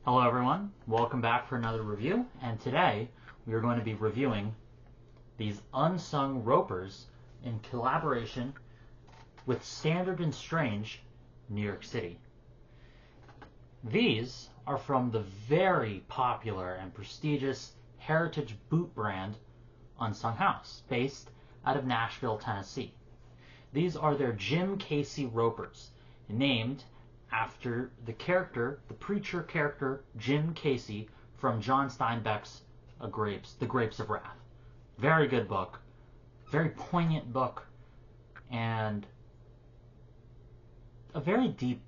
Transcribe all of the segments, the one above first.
Hello everyone, welcome back for another review, and today we are going to be reviewing these Unsung ropers in collaboration with Standard and Strange, New York City. These are from the very popular and prestigious heritage boot brand Unsung House, based out of Nashville, Tennessee. These are their Jim Casy ropers, named after the preacher character Jim Casy from John Steinbeck's The Grapes of Wrath. Very good book, very poignant book, and a very deep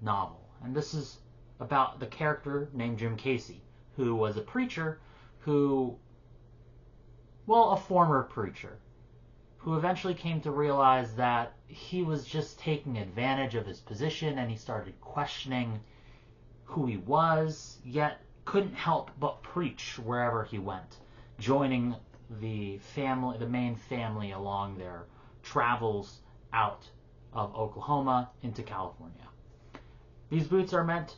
novel. And this is about the character named Jim Casy, who was a preacher a former preacher, who eventually came to realize that he was just taking advantage of his position, and he started questioning who he was, yet couldn't help but preach wherever he went, joining the main family along their travels out of Oklahoma into California. These boots are meant,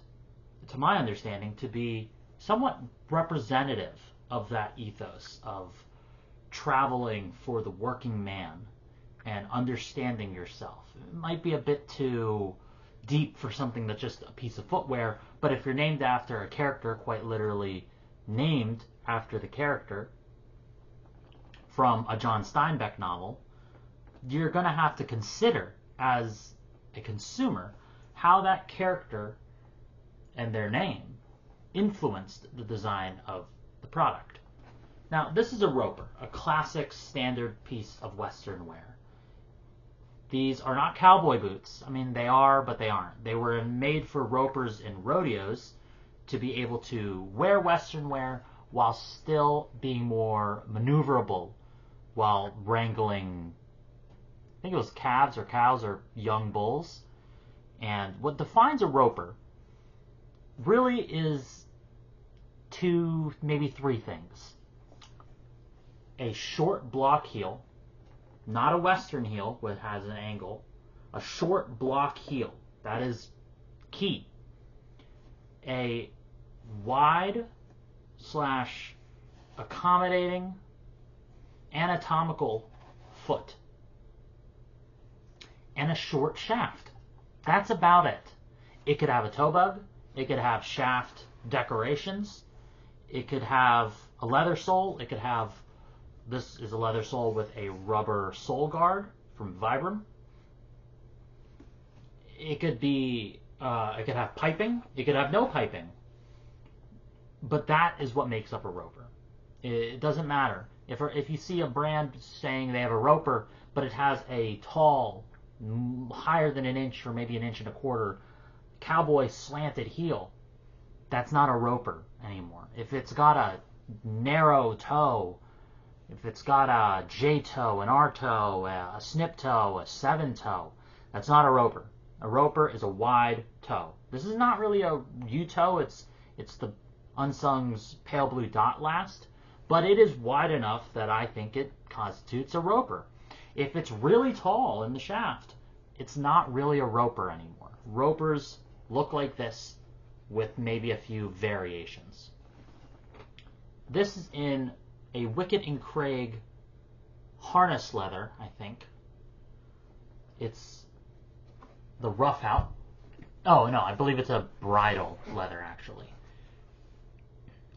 to my understanding, to be somewhat representative of that ethos of traveling for the working man and understanding yourself. It might be a bit too deep for something that's just a piece of footwear, but if you're named after a character, quite literally named after the character from a John Steinbeck novel, you're going to have to consider as a consumer how that character and their name influenced the design of the product. Now, this is a roper, a classic standard piece of Western wear. These are not cowboy boots. I mean, they are, but they aren't. They were made for ropers in rodeos to be able to wear Western wear while still being more maneuverable while wrangling, I think it was calves or cows or young bulls. And what defines a roper really is two, maybe three things. A short block heel, not a Western heel which has an angle, a short block heel, that is key. A wide / accommodating anatomical foot, and a short shaft. That's about it. It could have a toe bug, it could have shaft decorations, it could have a leather sole, it could have, this is a leather sole with a rubber sole guard from Vibram. It could be, it could have piping, it could have no piping. But that is what makes up a roper. It doesn't matter. If you see a brand saying they have a roper, but it has a tall, higher than an inch or maybe an inch and a quarter, cowboy slanted heel, that's not a roper anymore. If it's got a narrow toe, if it's got a J toe, an R toe, a snip toe, a 7 toe, that's not a roper. A roper is a wide toe. This is not really a U toe. It's the Unsung's pale blue dot last, but it is wide enough that I think it constitutes a roper. If it's really tall in the shaft, it's not really a roper anymore. Ropers look like this with maybe a few variations. This is in a Wicket and Craig harness leather, I think. It's the Roughout. Oh, no, I believe it's a bridle leather, actually.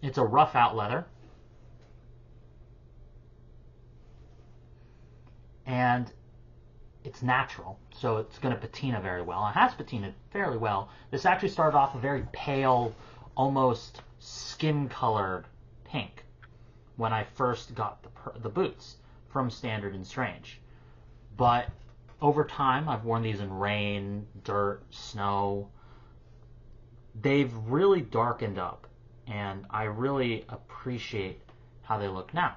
It's a Roughout leather. And it's natural, so it's going to patina very well. It has patinaed fairly well. This actually started off a very pale, almost skin-colored pink when I first got the boots from Standard and Strange. But over time, I've worn these in rain, dirt, snow. They've really darkened up, and I really appreciate how they look now.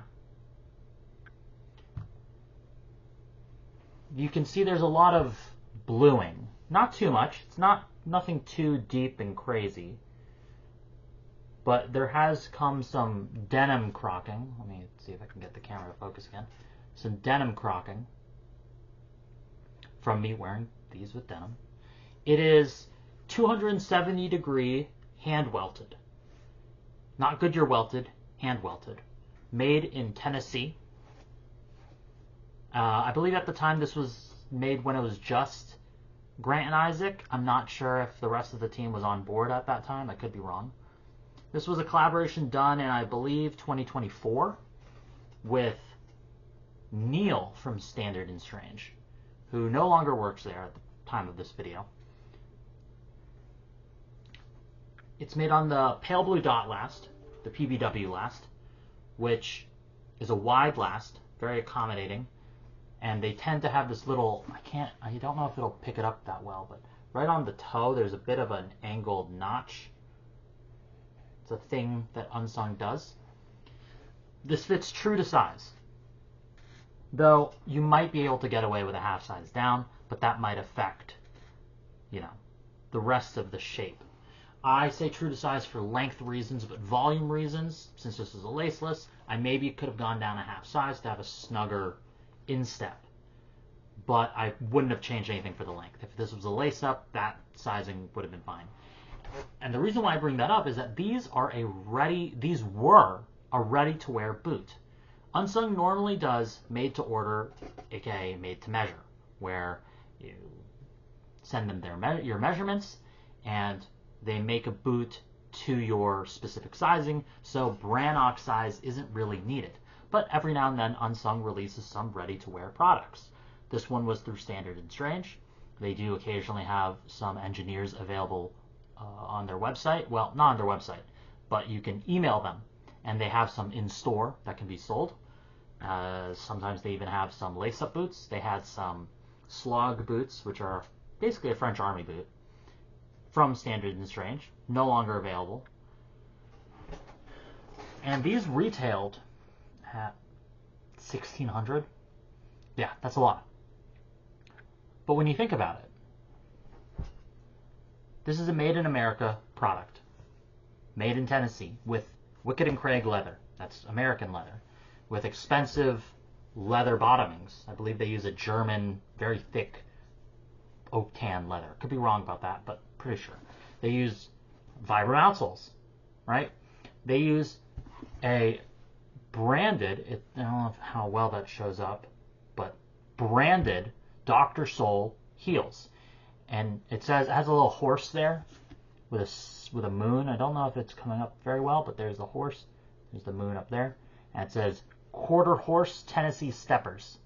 You can see there's a lot of bluing. Not too much. It's nothing too deep and crazy. But there has come some denim crocking. Let me see if I can get the camera to focus again. Some denim crocking from me wearing these with denim. It is 270 degree hand welted. Not Goodyear welted, hand welted. Made in Tennessee. I believe at the time this was made when it was just Grant and Isaac. I'm not sure if the rest of the team was on board at that time. I could be wrong. This was a collaboration done in, I believe, 2024 with Neil from Standard and Strange, who no longer works there at the time of this video. It's made on the pale blue dot last, the PBW last, which is a wide last, very accommodating, and they tend to have this little, I don't know if it'll pick it up that well, but right on the toe there's a bit of an angled notch. It's a thing that Unsung does. This fits true to size, though you might be able to get away with a half size down, but that might affect, the rest of the shape. I say true to size for length reasons, but volume reasons, since this is a laceless, I maybe could have gone down a half size to have a snugger instep, but I wouldn't have changed anything for the length. If this was a lace up, that sizing would have been fine. And the reason why I bring that up is that these were a ready-to-wear boot. Unsung normally does made-to-order, aka made-to-measure, where you send them your measurements, and they make a boot to your specific sizing, so Brannock size isn't really needed. But every now and then, Unsung releases some ready-to-wear products. This one was through Standard and Strange. They do occasionally have some engineers available on their website. Well, not on their website, but you can email them, and they have some in-store that can be sold. Sometimes they even have some lace-up boots. They had some slog boots, which are basically a French Army boot, from Standard and Strange, no longer available. And these retailed at $1,600. Yeah, that's a lot. But when you think about it, this is a made in America product, made in Tennessee, with Wicked and Craig leather. That's American leather, with expensive leather bottomings. I believe they use a German, very thick oak tan leather. Could be wrong about that, but pretty sure. They use Vibram outsoles, right? They use a branded, I don't know how well that shows up, but branded Dr. Soul heels. And it has a little horse there with a moon. I don't know if it's coming up very well, but there's the horse. There's the moon up there. And it says Quarter Horse Tennessee Steppers.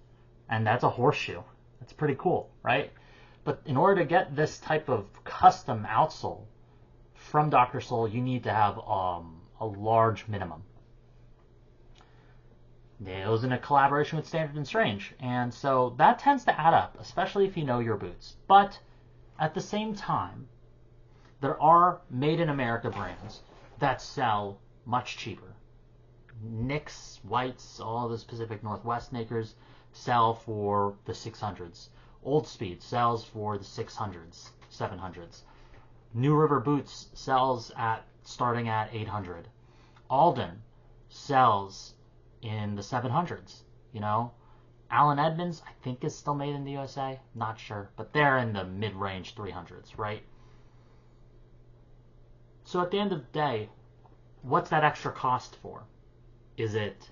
And that's a horseshoe. That's pretty cool, right? But in order to get this type of custom outsole from Dr. Soul, you need to have a large minimum. It was in a collaboration with Standard and Strange, and so that tends to add up, especially if you know your boots. But at the same time, there are made-in-America brands that sell much cheaper. Nicks, Whites, all the Pacific Northwest makers sell for the 600s. Old Speed sells for the 600s, 700s. New River Boots sells starting at 800. Alden sells in the 700s. Allen Edmonds, I think, is still made in the USA. Not sure, but they're in the mid-range 300s, right? So at the end of the day, what's that extra cost for? Is it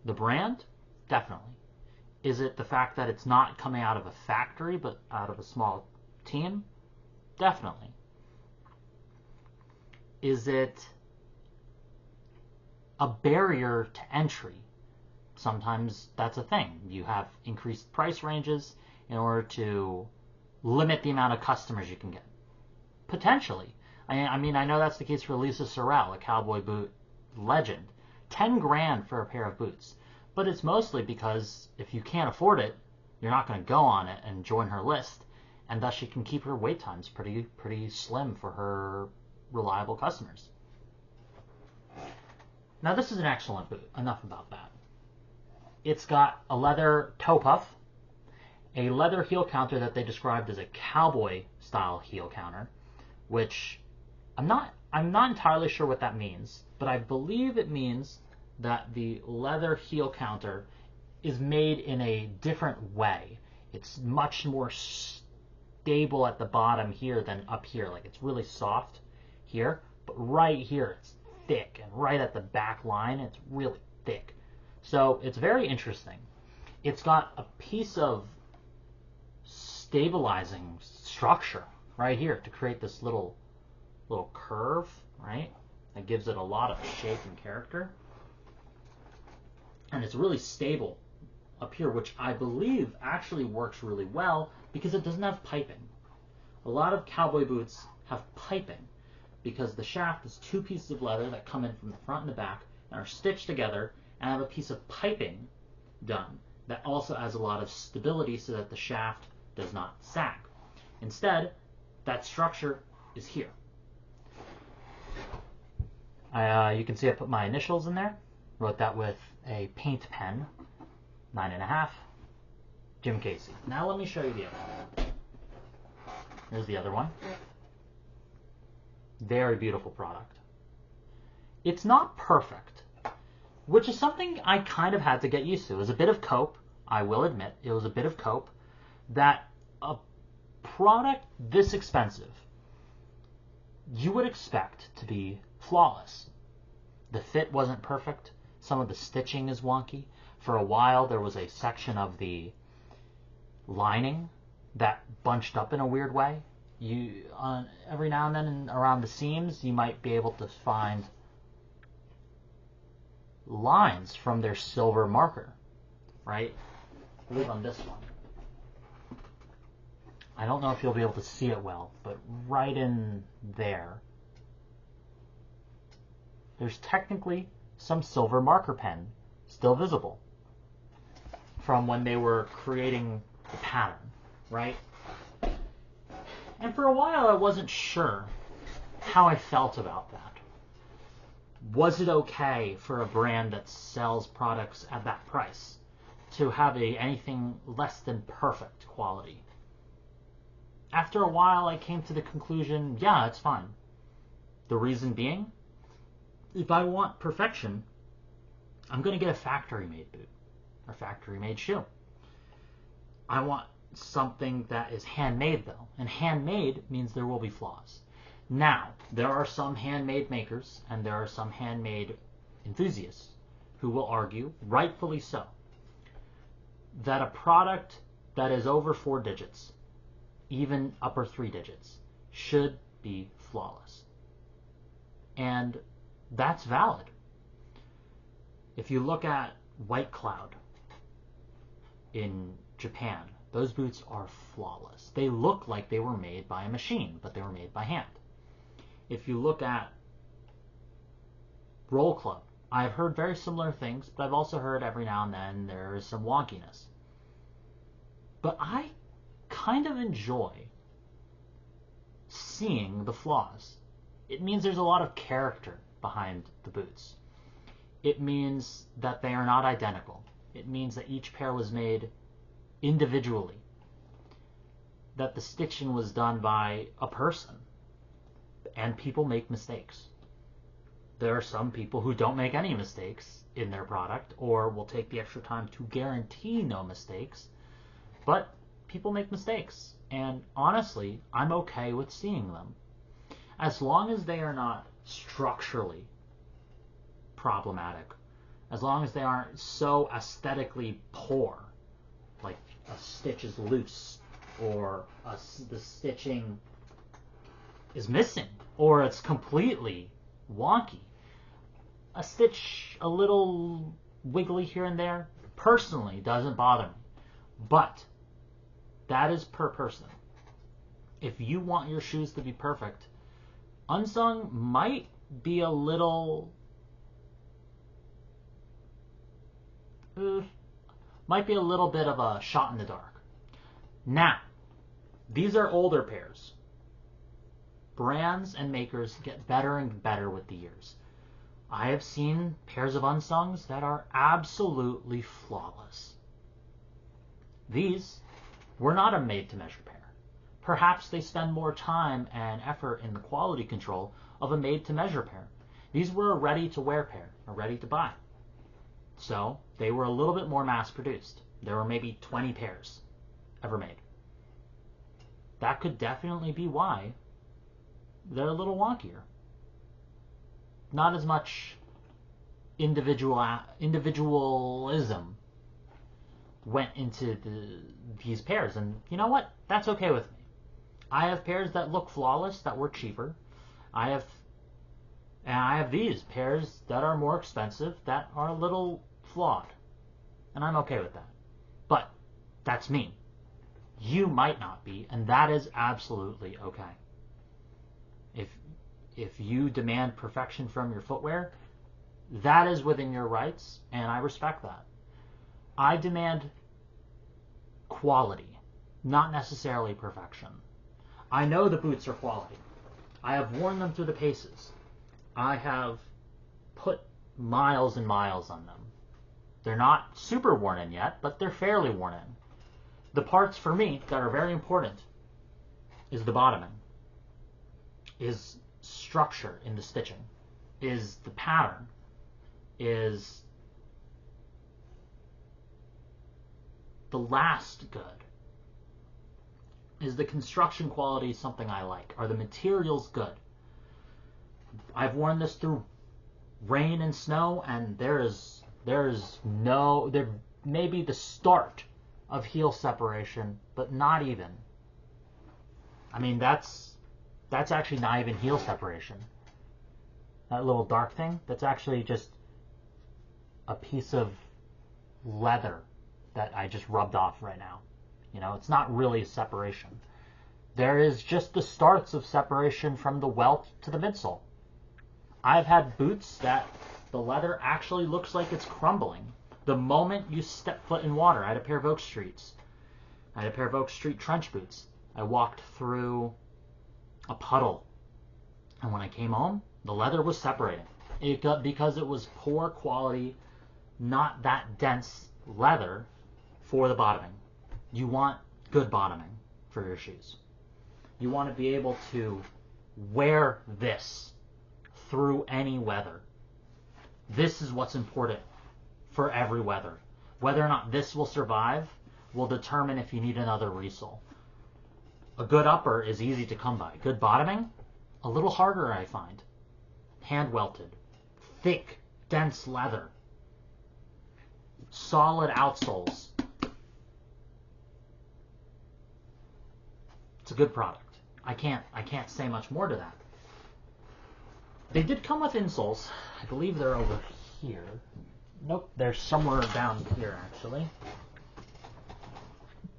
the brand? Definitely. Is it the fact that it's not coming out of a factory, but out of a small team? Definitely. Is it a barrier to entry? Sometimes that's a thing. You have increased price ranges in order to limit the amount of customers you can get. Potentially. I mean, I know that's the case for Lisa Sorrell, a cowboy boot legend. 10 grand for a pair of boots. But it's mostly because if you can't afford it, you're not going to go on it and join her list, and thus she can keep her wait times pretty slim for her reliable customers. Now this is an excellent boot. Enough about that. It's got a leather toe puff, a leather heel counter that they described as a cowboy style heel counter, which I'm not entirely sure what that means, but I believe it means that the leather heel counter is made in a different way. It's much more stable at the bottom here than up here. Like, it's really soft here, but right here it's thick, and right at the back line it's really thick. So it's very interesting. It's got a piece of stabilizing structure right here to create this little curve, right? That gives it a lot of shape and character. And it's really stable up here, which I believe actually works really well because it doesn't have piping. A lot of cowboy boots have piping because the shaft is two pieces of leather that come in from the front and the back and are stitched together and have a piece of piping done that also adds a lot of stability so that the shaft does not sag. Instead, that structure is here. You can see I put my initials in there. Wrote that with a paint pen, 9.5, Jim Casey. Now let me show you the other one. Here's the other one. Very beautiful product. It's not perfect, which is something I kind of had to get used to. It was a bit of cope, I will admit. It was a bit of cope that a product this expensive you would expect to be flawless. The fit wasn't perfect. Some of the stitching is wonky. For a while, there was a section of the lining that bunched up in a weird way. Every now and then around the seams, you might be able to find lines from their silver marker, right? I believe on this one. I don't know if you'll be able to see it well, but right in there, there's technically some silver marker pen still visible from when they were creating the pattern, right? And for a while I wasn't sure how I felt about that. Was it okay for a brand that sells products at that price to have anything less than perfect quality? After a while I came to the conclusion, yeah, it's fine. The reason being, if I want perfection, I'm going to get a factory-made boot or factory-made shoe. I want something that is handmade, though. And handmade means there will be flaws. Now, there are some handmade makers and there are some handmade enthusiasts who will argue, rightfully so, that a product that is over 4 digits, even upper 3 digits, should be flawless. And that's valid. If you look at White Cloud in Japan, those boots are flawless. They look like they were made by a machine, but they were made by hand. If you look at Roll Club, I've heard very similar things, but I've also heard every now and then there is some wonkiness. But I kind of enjoy seeing the flaws. It means there's a lot of character behind the boots. It means that they are not identical. It means that each pair was made individually. That the stitching was done by a person. And people make mistakes. There are some people who don't make any mistakes in their product or will take the extra time to guarantee no mistakes. But people make mistakes. And honestly, I'm okay with seeing them. As long as they are not structurally problematic, as long as they aren't so aesthetically poor, like a stitch is loose, or the stitching is missing, or it's completely wonky. A stitch a little wiggly here and there, personally, doesn't bother me. But that is per person. If you want your shoes to be perfect, Unsung might be a little bit of a shot in the dark. Now, these are older pairs. Brands and makers get better and better with the years. I have seen pairs of Unsungs that are absolutely flawless. These were not a made-to-measure pair. Perhaps they spend more time and effort in the quality control of a made-to-measure pair. These were a ready-to-wear pair, a ready-to-buy. So they were a little bit more mass-produced. There were maybe 20 pairs ever made. That could definitely be why they're a little wonkier. not as much individualism went into these pairs. And you know what? That's okay with me. I have pairs that look flawless that were cheaper. I have these pairs that are more expensive that are a little flawed. And I'm okay with that. But that's me. You might not be, and that is absolutely okay. If you demand perfection from your footwear, that is within your rights, and I respect that. I demand quality, not necessarily perfection. I know the boots are quality. I have worn them through the paces. I have put miles and miles on them. They're not super worn in yet, but they're fairly worn in. The parts for me that are very important is the bottoming, is structure in the stitching, is the pattern, is the last good, is the construction quality something I like, are the materials good. I've worn this through rain and snow, and there may be the start of heel separation, but not even. I mean, that's actually not even heel separation. That little dark thing, that's actually just a piece of leather that I just rubbed off right now. You know, it's not really separation. There is just the starts of separation from the welt to the midsole. I've had boots that the leather actually looks like it's crumbling the moment you step foot in water. I had a pair of Oak Streets. I had a pair of Oak Street trench boots. I walked through a puddle, and when I came home, the leather was separating. Because it was poor quality, not that dense leather for the bottoming. You want good bottoming for your shoes. You want to be able to wear this through any weather. This is what's important for every weather. Whether or not this will survive will determine if you need another resole. A good upper is easy to come by. Good bottoming, a little harder, I find. Hand-welted, thick, dense leather, solid outsoles. It's a good product. I can't say much more to that. They did come with insoles. I believe they're over here. Nope, they're somewhere down here, actually.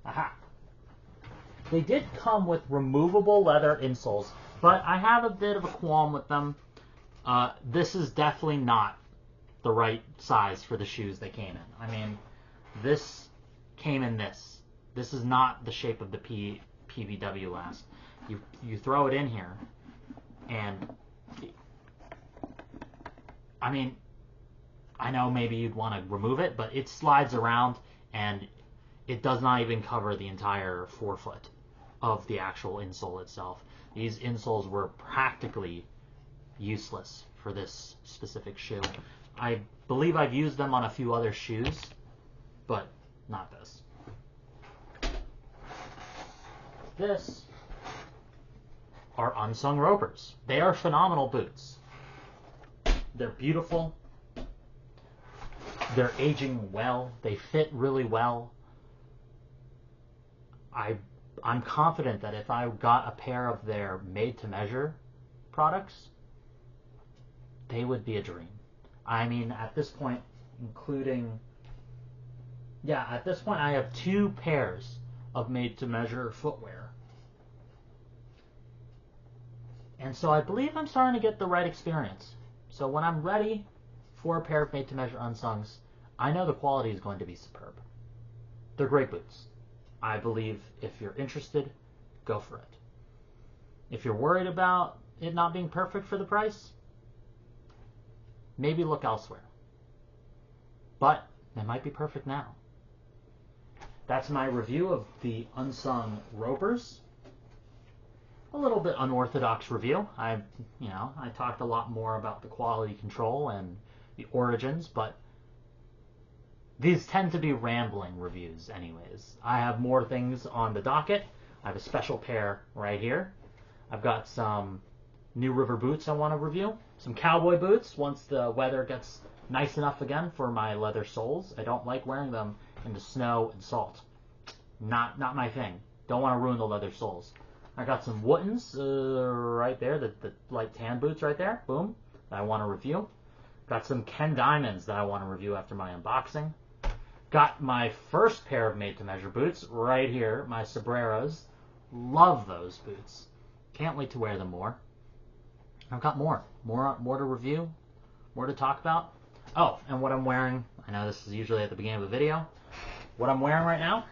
Aha. They did come with removable leather insoles, but I have a bit of a qualm with them. This is definitely not the right size for the shoes they came in. I mean, this came in this. This is not the shape of the PVW last. You throw it in here, and I mean, I know maybe you'd want to remove it, but it slides around, and it does not even cover the entire forefoot of the actual insole itself. These insoles were practically useless for this specific shoe. I believe I've used them on a few other shoes, but not this. This are Unsung Ropers. They are phenomenal boots. They're beautiful. They're aging well. They fit really well. I'm confident that if I got a pair of their made-to-measure products, they would be a dream. I mean, at this point, at this point I have 2 pairs of made-to-measure footwear. And so I believe I'm starting to get the right experience. So when I'm ready for a pair of made-to-measure Unsungs, I know the quality is going to be superb. They're great boots. I believe if you're interested, go for it. If you're worried about it not being perfect for the price, maybe look elsewhere. But it might be perfect now. That's my review of the Unsung Ropers. A little bit unorthodox review. I talked a lot more about the quality control and the origins, but these tend to be rambling reviews anyways. I have more things on the docket. I have a special pair right here. I've got some New River boots I want to review. Some cowboy boots once the weather gets nice enough again for my leather soles. I don't like wearing them in the snow and salt. Not my thing. Don't want to ruin the leather soles. I got some Wootens right there, the light tan boots right there. Boom. That I want to review. Got some Ken Diamonds that I want to review after my unboxing. Got my first pair of made-to-measure boots right here, my Sobreros. Love those boots. Can't wait to wear them more. I've got more to review, more to talk about. Oh, and what I'm wearing, I know this is usually at the beginning of the video. What I'm wearing right now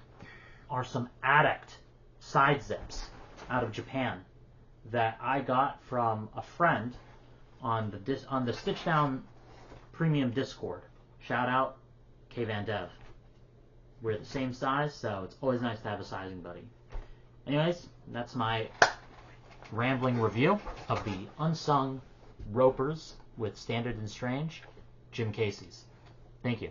are some Addict side zips out of Japan that I got from a friend on the Stitch Down Premium Discord. Shout out K Van Dev. We're the same size, so it's always nice to have a sizing buddy. Anyways, that's my rambling review of the Unsung Ropers with Standard and Strange Jim Casey's. Thank you.